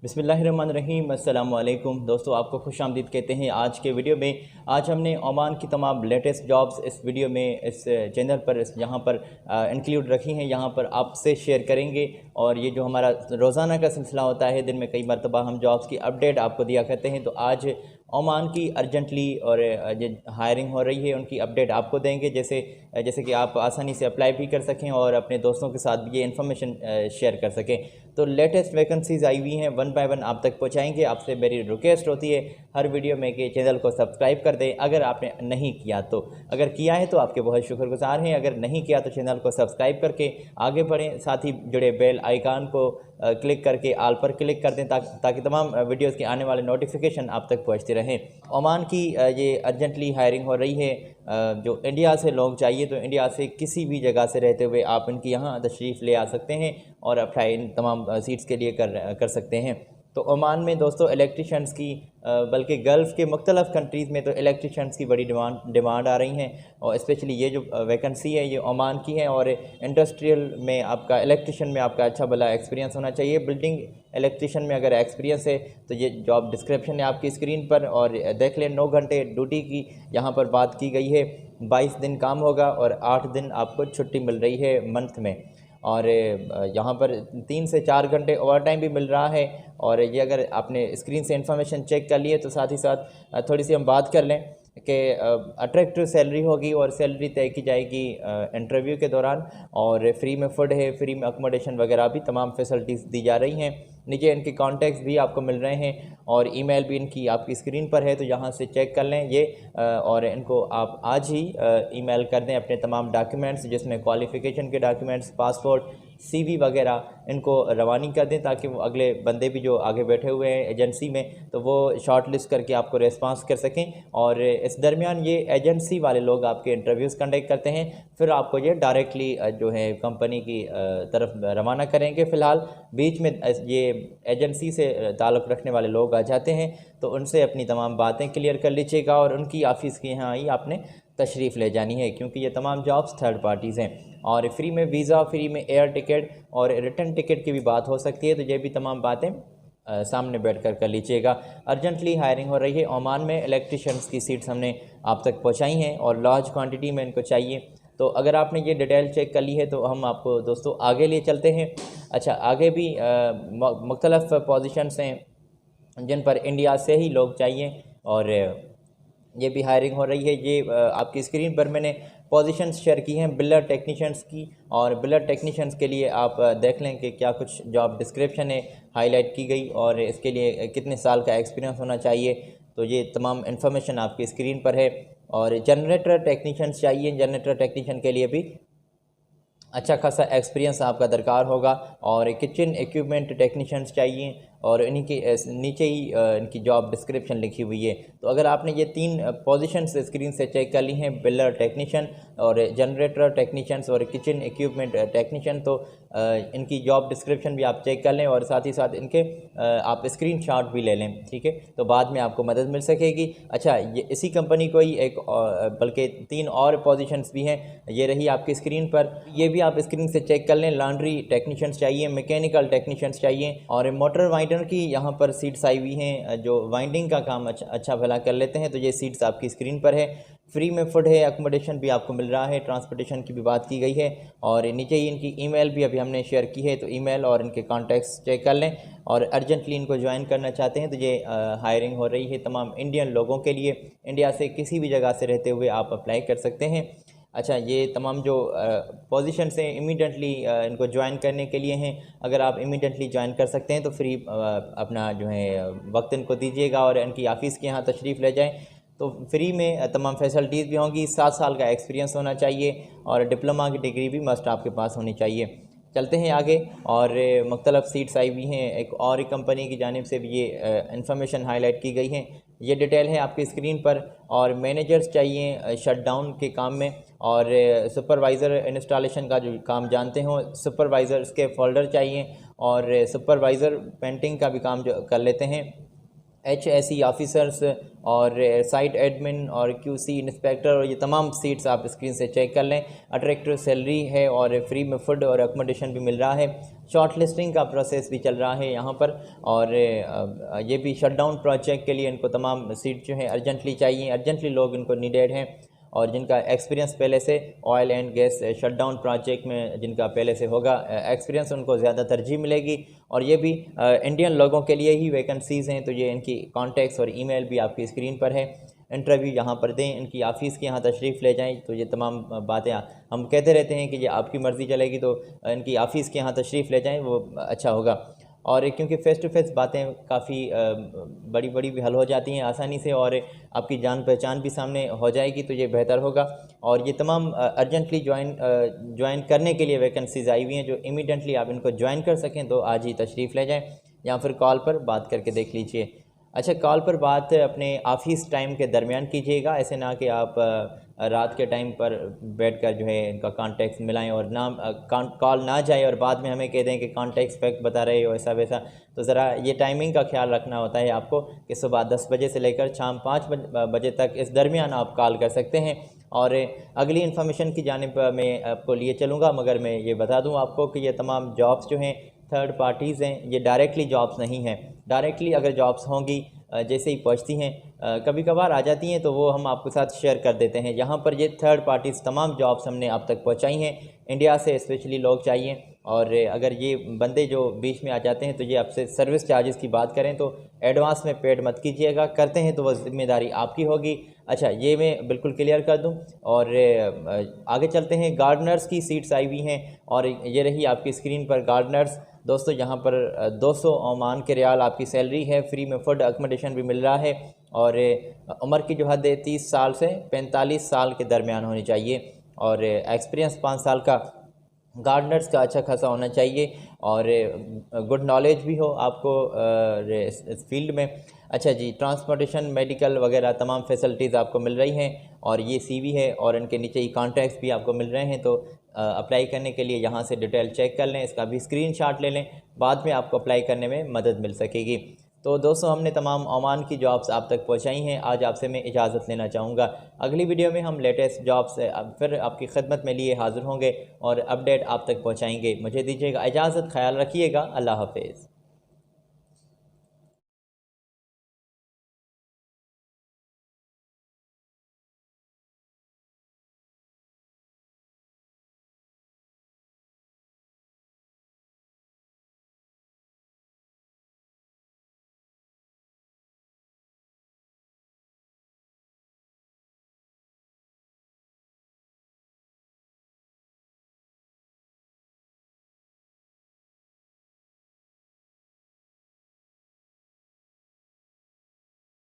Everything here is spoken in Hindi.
बिस्मिल्लाहिर्रहमानिर्रहीम। अस्सलाम वालेकुम दोस्तों, आपको खुश आमदीद कहते हैं आज के वीडियो में। आज हमने ओमान की तमाम लेटेस्ट जॉब्स इस वीडियो में इस चैनल पर यहाँ पर इंक्लूड रखी हैं, यहाँ पर आपसे शेयर करेंगे। और ये जो हमारा रोज़ाना का सिलसिला होता है, दिन में कई मरतबा हम जॉब्स की अपडेट आपको दिया करते हैं, तो आज ओमान की अर्जेंटली और जो हायरिंग हो रही है उनकी अपडेट आपको देंगे, जैसे कि आप आसानी से अप्लाई भी कर सकें और अपने दोस्तों के साथ भी ये इन्फॉर्मेशन शेयर कर सकें। तो लेटेस्ट वैकेंसीज़ आई हुई हैं, वन बाय वन आप तक पहुंचाएंगे। आपसे मेरी रिक्वेस्ट होती है हर वीडियो में कि चैनल को सब्सक्राइब कर दें अगर आपने नहीं किया तो। अगर किया है तो आपके बहुत शुक्रगुजार हैं, अगर नहीं किया तो चैनल को सब्सक्राइब करके आगे बढ़ें। साथ ही जुड़े बेल आइकान को क्लिक करके आल पर क्लिक कर दें ताकि तमाम वीडियोस के आने वाले नोटिफिकेशन आप तक पहुंचते रहें। ओमान की ये अर्जेंटली हायरिंग हो रही है। जो इंडिया से लोग चाहिए तो इंडिया से किसी भी जगह से रहते हुए आप इनकी यहाँ तशरीफ़ ले आ सकते हैं और अप्लाई इन तमाम सीट्स के लिए कर सकते हैं। तो ओमान में दोस्तों इलेक्ट्रीशियंस की बल्कि गल्फ़ के मुख्तलिफ़ कंट्रीज़ में तो इलेक्ट्रीशियंस की बड़ी डिमांड आ रही हैं। और स्पेशली ये जो वैकेंसी है ये ओमान की है। और इंडस्ट्रियल में आपका इलेक्ट्रीशियन में आपका अच्छा भला एक्सपीरियंस होना चाहिए। बिल्डिंग इलेक्ट्रीशियन में अगर एक्सपीरियंस है तो ये जॉब डिस्क्रिप्शन है आपकी स्क्रीन पर, और देख लें। 9 घंटे ड्यूटी की यहाँ पर बात की गई है। 22 दिन काम होगा और 8 दिन आपको छुट्टी मिल रही है मंथ में। और यहाँ पर 3 से 4 घंटे ओवर टाइम भी मिल रहा है। और ये अगर आपने स्क्रीन से इन्फॉर्मेशन चेक कर लिए तो साथ ही साथ थोड़ी सी हम बात कर लें कि अट्रैक्टिव सैलरी होगी और सैलरी तय की जाएगी इंटरव्यू के दौरान। और फ्री में फूड है, फ्री में अकोमोडेशन वगैरह भी तमाम फैसिलिटीज़ दी जा रही हैं। नीचे इनके कॉन्टैक्ट्स भी आपको मिल रहे हैं और ईमेल भी इनकी आपकी स्क्रीन पर है, तो यहाँ से चेक कर लें ये। और इनको आप आज ही ईमेल कर दें अपने तमाम डॉक्यूमेंट्स, जिसमें क्वालिफ़िकेशन के डॉक्यूमेंट्स, पासपोर्ट, सीवी वगैरह इनको रवानी कर दें ताकि वो अगले बंदे भी जो आगे बैठे हुए हैं एजेंसी में तो वो शॉर्ट लिस्ट करके आपको रिस्पांस कर सकें। और इस दरमियान ये एजेंसी वाले लोग आपके इंटरव्यूज़ कंडक्ट करते हैं, फिर आपको ये डायरेक्टली जो है कंपनी की तरफ रवाना करेंगे। फ़िलहाल बीच में ये एजेंसी से ताल्लुक़ रखने वाले लोग आ जाते हैं, तो उनसे अपनी तमाम बातें क्लियर कर लीजिएगा और उनकी ऑफ़िस के यहाँ ही आपने तशरीफ़ ले जानी है, क्योंकि ये तमाम जॉब्स थर्ड पार्टीज़ हैं। और फ्री में वीज़ा, फ्री में एयर टिकट और रिटर्न टिकट की भी बात हो सकती है, तो ये भी तमाम बातें सामने बैठकर कर लीजिएगा। अर्जेंटली हायरिंग हो रही है ओमान में। इलेक्ट्रीशियंस की सीट्स हमने आप तक पहुँचाई हैं और लार्ज क्वान्टिटी में इनको चाहिए। तो अगर आपने ये डिटेल चेक कर ली है तो हम आपको दोस्तों आगे ले चलते हैं। अच्छा, आगे भी मुख्तलिफ़ पोजीशंस हैं जिन पर इंडिया से ही लोग चाहिए और ये भी हायरिंग हो रही है। ये आपकी स्क्रीन पर मैंने पोजीशंस शेयर की हैं बिल्डर टेक्नीशियंस की। और बिल्डर टेक्नीशियंस के लिए आप देख लें कि क्या कुछ जॉब डिस्क्रिप्शन है हाईलाइट की गई और इसके लिए कितने साल का एक्सपीरियंस होना चाहिए, तो ये तमाम इन्फॉर्मेशन आपकी स्क्रीन पर है। और जनरेटर टेक्नीशियंस चाहिए, जनरेटर टेक्नीशियन के लिए भी अच्छा खासा एक्सपीरियंस आपका दरकार होगा। और किचन इक्विपमेंट टेक्नीशियंस चाहिए और इन्हीं के नीचे ही इनकी जॉब डिस्क्रिप्शन लिखी हुई है। तो अगर आपने ये 3 पोजीशंस स्क्रीन से चेक कर ली हैं, बिल्डर टेक्नीशियन और जनरेटर टेक्नीशियंस और किचन इक्विपमेंट टेक्नीशियन, तो इनकी जॉब डिस्क्रिप्शन भी आप चेक कर लें और साथ ही साथ इनके आप स्क्रीनशॉट भी ले लें, ठीक है, तो बाद में आपको मदद मिल सकेगी। अच्छा, ये इसी कंपनी को ही एक बल्कि 3 और पोजीशंस भी हैं, ये रही आपकी स्क्रीन पर, ये भी आप स्क्रीन से चेक कर लें। लॉन्ड्री टेक्नीशियंस चाहिए, मैकेनिकल टेक्नीशियंस चाहिए और मोटर वाइंडर की यहाँ पर सीट्स आई हुई हैं जो वाइंडिंग का काम अच्छा भला कर लेते हैं, तो ये सीट्स आपकी स्क्रीन पर है। फ्री में फूड है, अकोमोडेशन भी आपको मिल रहा है, ट्रांसपोर्टेशन की भी बात की गई है। और नीचे ही इनकी ईमेल भी अभी हमने शेयर की है, तो ईमेल और इनके कॉन्टैक्ट्स चेक कर लें। और अर्जेंटली इनको ज्वाइन करना चाहते हैं तो ये हायरिंग हो रही है तमाम इंडियन लोगों के लिए। इंडिया से किसी भी जगह से रहते हुए आप अप्लाई कर सकते हैं। अच्छा, ये तमाम जो पोजीशंस हैं इमीडिएटली इनको ज्वाइन करने के लिए हैं। अगर आप इमीडिएटली ज्वाइन कर सकते हैं तो फ्री अपना जो है वक्त इनको दीजिएगा और इनकी ऑफ़िस के यहाँ तशरीफ़ ले जाएं, तो फ्री में तमाम फैसिलिटीज़ भी होंगी। 7 साल का एक्सपीरियंस होना चाहिए और डिप्लोमा की डिग्री भी मस्ट आपके पास होनी चाहिए। चलते हैं आगे और मुख्तलिफ़ सीट्स आई हुई हैं। एक और कंपनी की जानिब से भी ये इन्फॉर्मेशन हाईलाइट की गई है, ये डिटेल है आपकी स्क्रीन पर। और मैनेजर्स चाहिए शटडाउन के काम में और सुपरवाइज़र इंस्टॉलेशन का जो काम जानते हो, सुपरवाइज़र के फ़ोल्डर चाहिए और सुपरवाइज़र पेंटिंग का भी काम जो कर लेते हैं। HSE ऑफिसर्स और साइट एडमिन और QC इंस्पेक्टर, और ये तमाम सीट्स आप स्क्रीन से चेक कर लें। अट्रैक्टिव सैलरी है और फ्री में फूड और अकोमोडेशन भी मिल रहा है। शॉर्ट लिस्टिंग का प्रोसेस भी चल रहा है यहाँ पर। और ये भी शटडाउन प्रोजेक्ट के लिए इनको तमाम सीट जो है अर्जेंटली चाहिए, अर्जेंटली लोग इनको नीडेड हैं। और जिनका एक्सपीरियंस पहले से oil and gas shutdown project में जिनका पहले से होगा एक्सपीरियंस, उनको ज़्यादा तरजीह मिलेगी। और ये भी इंडियन लोगों के लिए ही वैकेंसीज़ हैं। तो ये इनकी कॉन्टैक्ट्स और ईमेल भी आपकी स्क्रीन पर है। इंटरव्यू यहाँ पर दें, इनकी ऑफ़िस के यहाँ तशरीफ़ ले जाएं। तो ये तमाम बातें हम कहते रहते हैं कि ये आपकी मर्ज़ी चलेगी, तो इनकी ऑफ़िस के यहाँ तशरीफ़ ले जाएं, वो अच्छा होगा। और क्योंकि फ़ेस टू फेस बातें काफ़ी बड़ी बड़ी भी हल हो जाती हैं आसानी से, और आपकी जान पहचान भी सामने हो जाएगी, तो ये बेहतर होगा। और ये तमाम अर्जेंटली ज्वाइन करने के लिए वैकेंसीज़ आई हुई हैं, जो इमीडिएटली आप इनको ज्वाइन कर सकें तो आज ही तशरीफ़ ले जाएं, या फिर कॉल पर बात करके देख लीजिए। अच्छा, कॉल पर बात अपने ऑफ़िस टाइम के दरमियान कीजिएगा, ऐसे ना कि आप रात के टाइम पर बैठकर जो है इनका कॉन्टैक्ट मिलाएं और ना कॉल ना जाए और बाद में हमें कह दें कि कॉन्टैक्ट फैक्ट बता रहे हो ऐसा वैसा। तो ज़रा ये टाइमिंग का ख्याल रखना होता है आपको कि सुबह 10 बजे से लेकर शाम 5 बजे तक इस दरमियान आप कॉल कर सकते हैं। और अगली इन्फॉर्मेशन की जानिब मैं आपको लिए चलूँगा, मगर मैं ये बता दूँ आपको कि ये तमाम जॉब्स जो हैं थर्ड पार्टीज़ हैं, ये डायरेक्टली जॉब्स नहीं हैं। डायरेक्टली अगर जॉब्स होंगी जैसे ही पहुंचती हैं, कभी कभार आ जाती हैं, तो वो हम आपके साथ शेयर कर देते हैं। यहाँ पर ये थर्ड पार्टीज़ तमाम जॉब्स हमने आप तक पहुंचाई हैं। इंडिया से स्पेशली लोग चाहिए, और अगर ये बंदे जो बीच में आ जाते हैं तो ये आपसे सर्विस चार्जेस की बात करें तो एडवांस में पेड मत कीजिएगा, करते हैं तो वह ज़िम्मेदारी आपकी होगी। अच्छा, ये मैं बिल्कुल क्लियर कर दूं। और आगे चलते हैं। गार्डनर्स की सीट्स आई हुई हैं, और ये रही आपकी स्क्रीन पर गार्डनर्स। दोस्तों, यहाँ पर 200 ओमान के रियाल आपकी सैलरी है, फ्री में फूड अकोमोडेशन भी मिल रहा है। और उम्र की जो हद है 30 साल से 45 साल के दरमियान होनी चाहिए, और एक्सपीरियंस 5 साल का गार्डनर्स का अच्छा खासा होना चाहिए, और गुड नॉलेज भी हो आपको इस फील्ड में। अच्छा जी, ट्रांसपोर्टेशन, मेडिकल वगैरह तमाम फैसिलिटीज़ आपको मिल रही हैं, और ये सीवी है और इनके नीचे ही कॉन्टैक्ट्स भी आपको मिल रहे हैं। तो अप्लाई करने के लिए यहाँ से डिटेल चेक कर लें, इसका भी स्क्रीनशॉट ले लें, बाद में आपको अप्लाई करने में मदद मिल सकेगी। तो दोस्तों, हमने तमाम ओमान की जॉब्स आप तक पहुंचाई हैं। आज आपसे मैं इजाज़त लेना चाहूँगा। अगली वीडियो में हम लेटेस्ट जॉब्स फिर आपकी खिदमत में लिए हाज़िर होंगे और अपडेट आप तक पहुंचाएंगे। मुझे दीजिएगा इजाज़त, ख्याल रखिएगा। अल्लाह हाफ़िज़।